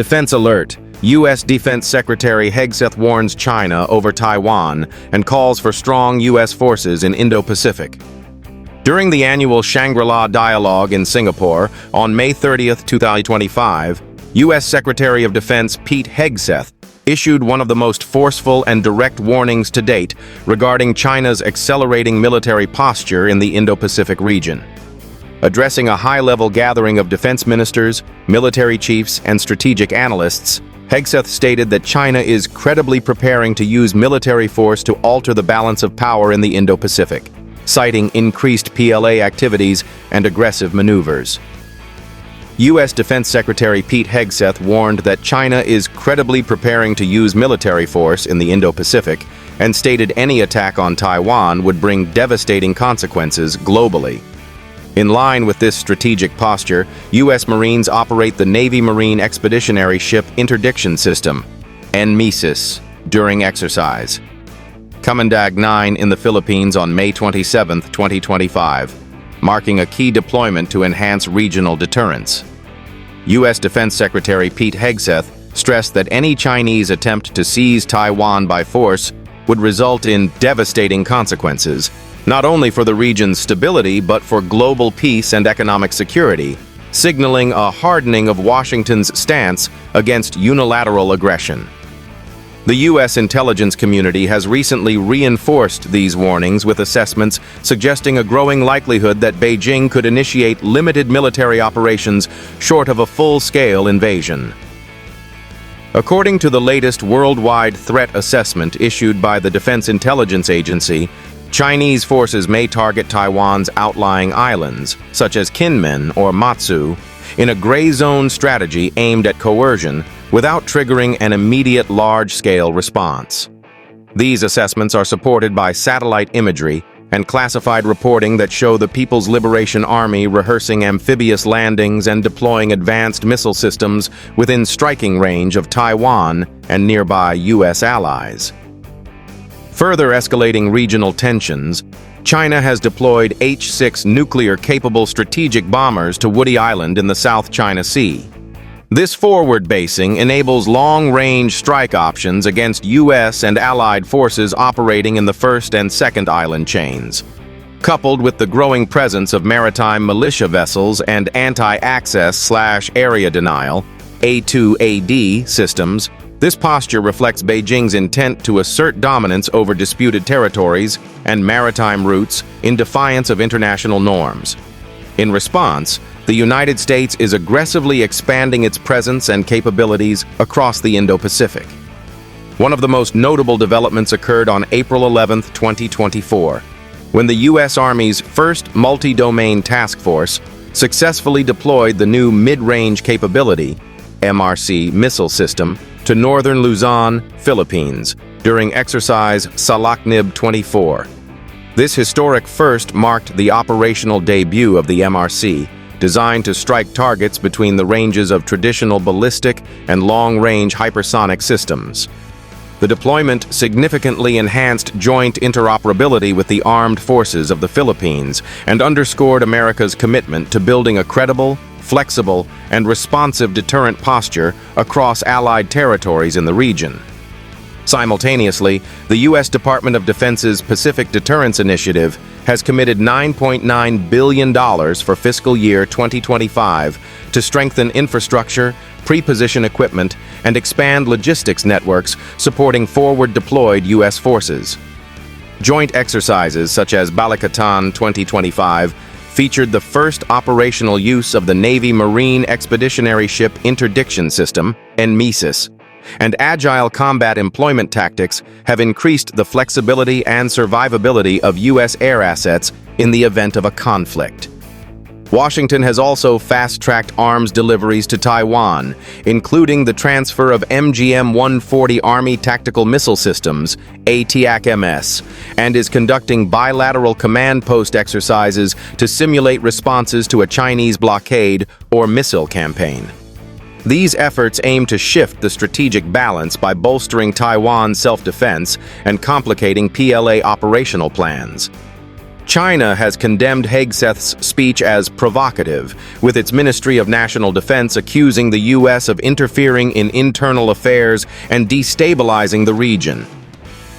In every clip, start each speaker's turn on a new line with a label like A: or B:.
A: Defense alert. U.S. Defense Secretary Hegseth warns China over Taiwan and calls for strong U.S. forces in Indo-Pacific. During the annual Shangri-La Dialogue in Singapore on May 30, 2025, U.S. Secretary of Defense Pete Hegseth issued one of the most forceful and direct warnings to date regarding China's accelerating military posture in the Indo-Pacific region. Addressing a high-level gathering of defense ministers, military chiefs, and strategic analysts, Hegseth stated that China is credibly preparing to use military force to alter the balance of power in the Indo-Pacific, citing increased PLA activities and aggressive maneuvers. U.S. Defense Secretary Pete Hegseth warned that China is credibly preparing to use military force in the Indo-Pacific and stated any attack on Taiwan would bring devastating consequences globally. In line with this strategic posture, U.S. Marines operate the Navy Marine Expeditionary Ship Interdiction System, NMESIS, during exercise. Kamandag 9 in the Philippines on May 27, 2025, marking a key deployment to enhance regional deterrence. U.S. Defense Secretary Pete Hegseth stressed that any Chinese attempt to seize Taiwan by force would result in devastating consequences, not only for the region's stability but for global peace and economic security, signaling a hardening of Washington's stance against unilateral aggression. The U.S. intelligence community has recently reinforced these warnings with assessments suggesting a growing likelihood that Beijing could initiate limited military operations short of a full-scale invasion. According to the latest worldwide threat assessment issued by the Defense Intelligence Agency, Chinese forces may target Taiwan's outlying islands, such as Kinmen or Matsu, in a gray zone strategy aimed at coercion without triggering an immediate large-scale response. These assessments are supported by satellite imagery and classified reporting that show the People's Liberation Army rehearsing amphibious landings and deploying advanced missile systems within striking range of Taiwan and nearby U.S. allies. Further escalating regional tensions, China has deployed H-6 nuclear-capable strategic bombers to Woody Island in the South China Sea. This forward basing enables long-range strike options against U.S. and allied forces operating in the first and second island chains. Coupled with the growing presence of maritime militia vessels and anti-access/area denial (A2AD) systems, this posture reflects Beijing's intent to assert dominance over disputed territories and maritime routes in defiance of international norms. In response, the United States is aggressively expanding its presence and capabilities across the Indo-Pacific. One of the most notable developments occurred on April 11, 2024, when the U.S. Army's first multi-domain task force successfully deployed the new mid-range capability, MRC missile system, to northern Luzon, Philippines, during exercise Salaknib 24. This historic first marked the operational debut of the MRC, designed to strike targets between the ranges of traditional ballistic and long-range hypersonic systems. The deployment significantly enhanced joint interoperability with the armed forces of the Philippines and underscored America's commitment to building a credible, flexible, and responsive deterrent posture across allied territories in the region. Simultaneously, the U.S. Department of Defense's Pacific Deterrence Initiative has committed $9.9 billion for fiscal year 2025 to strengthen infrastructure, pre-position equipment, and expand logistics networks supporting forward-deployed U.S. forces. Joint exercises such as Balikatan 2025 featured the first operational use of the Navy Marine Expeditionary Ship Interdiction System, NMESIS, and agile combat employment tactics have increased the flexibility and survivability of U.S. air assets in the event of a conflict. Washington has also fast-tracked arms deliveries to Taiwan, including the transfer of MGM-140 Army Tactical Missile Systems, ATAC-MS, and is conducting bilateral command post exercises to simulate responses to a Chinese blockade or missile campaign. These efforts aim to shift the strategic balance by bolstering Taiwan's self-defense and complicating PLA operational plans. China has condemned Hegseth's speech as provocative, with its Ministry of National Defense accusing the U.S. of interfering in internal affairs and destabilizing the region.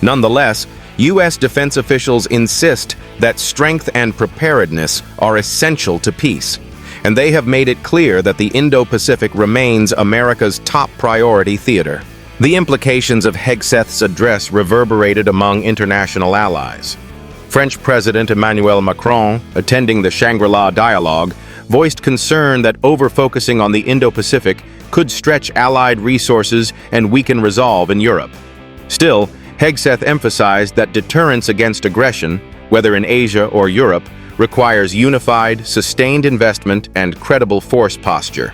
A: Nonetheless, U.S. defense officials insist that strength and preparedness are essential to peace, and they have made it clear that the Indo-Pacific remains America's top priority theater. The implications of Hegseth's address reverberated among international allies. French President Emmanuel Macron, attending the Shangri-La dialogue, voiced concern that over-focusing on the Indo-Pacific could stretch Allied resources and weaken resolve in Europe. Still, Hegseth emphasized that deterrence against aggression, whether in Asia or Europe, requires unified, sustained investment and credible force posture.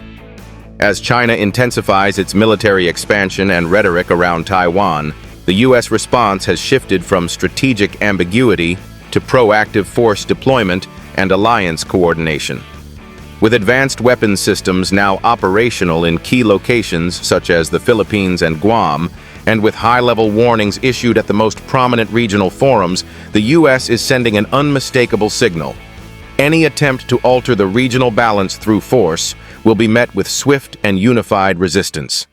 A: As China intensifies its military expansion and rhetoric around Taiwan, the U.S. response has shifted from strategic ambiguity to proactive force deployment and alliance coordination. With advanced weapons systems now operational in key locations such as the Philippines and Guam, and with high-level warnings issued at the most prominent regional forums, the U.S. is sending an unmistakable signal. Any attempt to alter the regional balance through force will be met with swift and unified resistance.